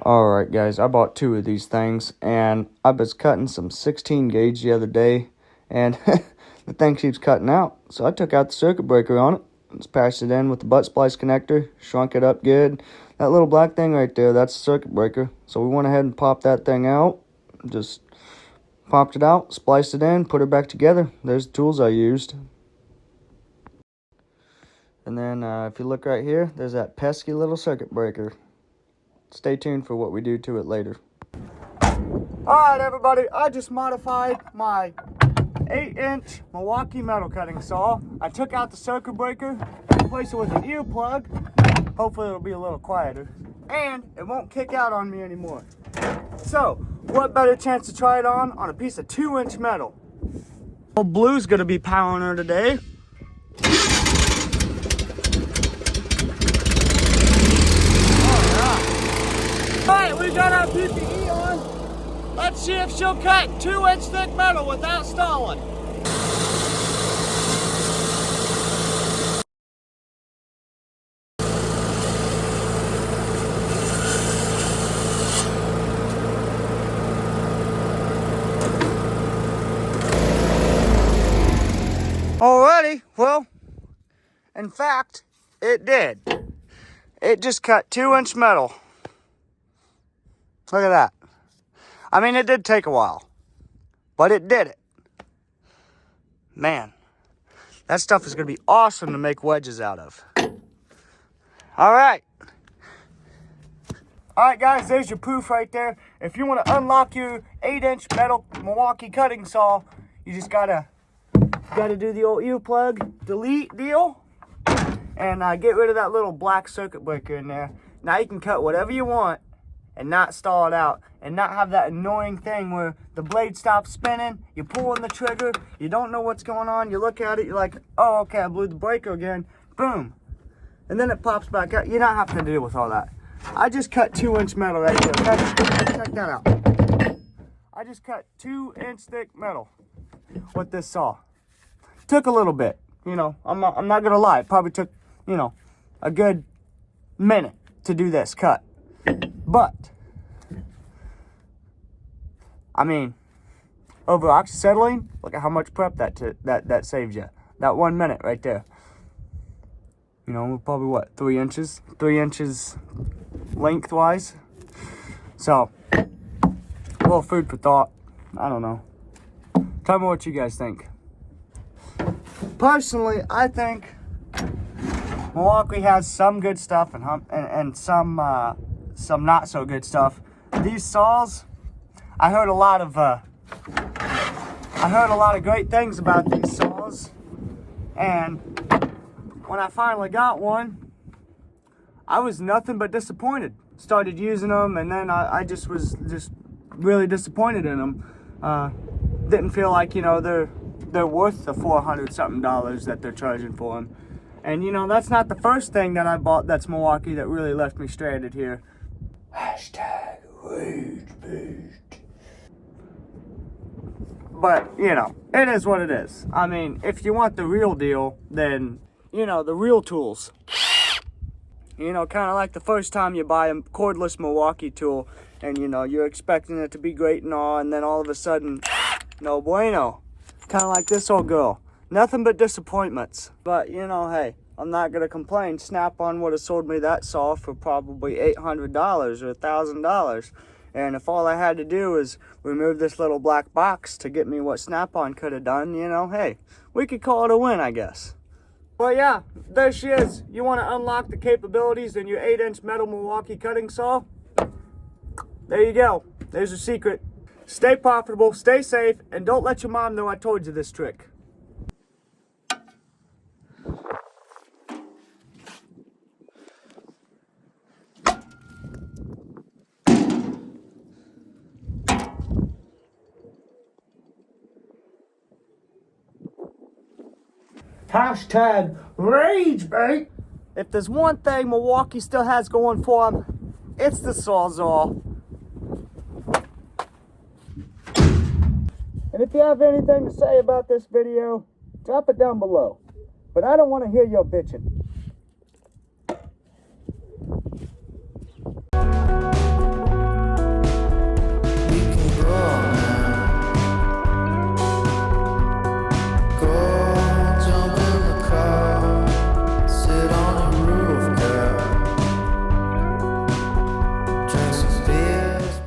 Alright guys, I bought two of these things, and I was cutting some 16 gauge the other day, and the thing keeps cutting out. So I took out the circuit breaker on it, just patched it in with the butt splice connector, shrunk it up good. That little black thing right there, that's the circuit breaker. So we went ahead and popped that thing out, just popped it out, spliced it in, put it back together. There's the tools I used. And then if you look right here, there's that pesky little circuit breaker. Stay tuned for what we do to it later. Alright everybody, I just modified my 8-inch Milwaukee metal cutting saw. I took out the circuit breaker and replaced it with an earplug. Hopefully it'll be a little quieter. And it won't kick out on me anymore. So, what better chance to try it on a piece of 2-inch metal? Old Blue's gonna be powering her today. Alright, we got our PPE on. Let's see if she'll cut 2-inch thick metal without stalling. Alrighty, well, in fact, it did. It just cut 2-inch metal. Look at that. I mean, it did take a while, but it did it. Man, that stuff is going to be awesome to make wedges out of. All right. All right, guys, there's your proof right there. If you want to unlock your 8-inch metal Milwaukee cutting saw, you just got to do the old earplug delete deal and get rid of that little black circuit breaker in there. Now you can cut whatever you want and not stall it out, and not have that annoying thing where the blade stops spinning, you're pulling the trigger, you don't know what's going on, you look at it, you're like, oh, okay, I blew the breaker again, boom, and then it pops back out. You're not having to deal with all that. I just cut 2-inch metal right here. Check that out. I just cut 2-inch thick metal with this saw. Took a little bit, you know, I'm not gonna lie, it probably took, you know, a good minute to do this cut. But, I mean, over oxyacetylene, look at how much prep that saves you. That 1 minute right there. You know, probably what, 3 inches? 3 inches lengthwise. So, a little food for thought. I don't know. Tell me what you guys think. Personally, I think Milwaukee has some good stuff and some not so good stuff. These saws, I heard a lot of great things about these saws, and when I finally got one, I was nothing but disappointed. Started using them, and then I just was really disappointed in them. Didn't feel like, you know, they're worth the $400 something that they're charging for them. And you know, that's not the first thing that I bought that's Milwaukee that really left me stranded here. Hashtag rage bait. But, you know, it is what it is. I mean, if you want the real deal, then, you know, the real tools. You know, kind of like the first time you buy a cordless Milwaukee tool, and, you know, you're expecting it to be great and all, and then all of a sudden, no bueno. Kind of like this old girl. Nothing but disappointments. But, you know, hey, I'm not going to complain. Snap-on would have sold me that saw for probably $800 or $1,000. And if all I had to do is remove this little black box to get me what Snap-on could have done, you know, hey, we could call it a win, I guess. But yeah, there she is. You want to unlock the capabilities in your 8-inch metal Milwaukee cutting saw? There you go. There's your secret. Stay profitable, stay safe, and don't let your mom know I told you this trick. Hashtag rage bait. If there's one thing Milwaukee still has going for them, it's the Sawzall. And if you have anything to say about this video, drop it down below. But I don't want to hear your bitching.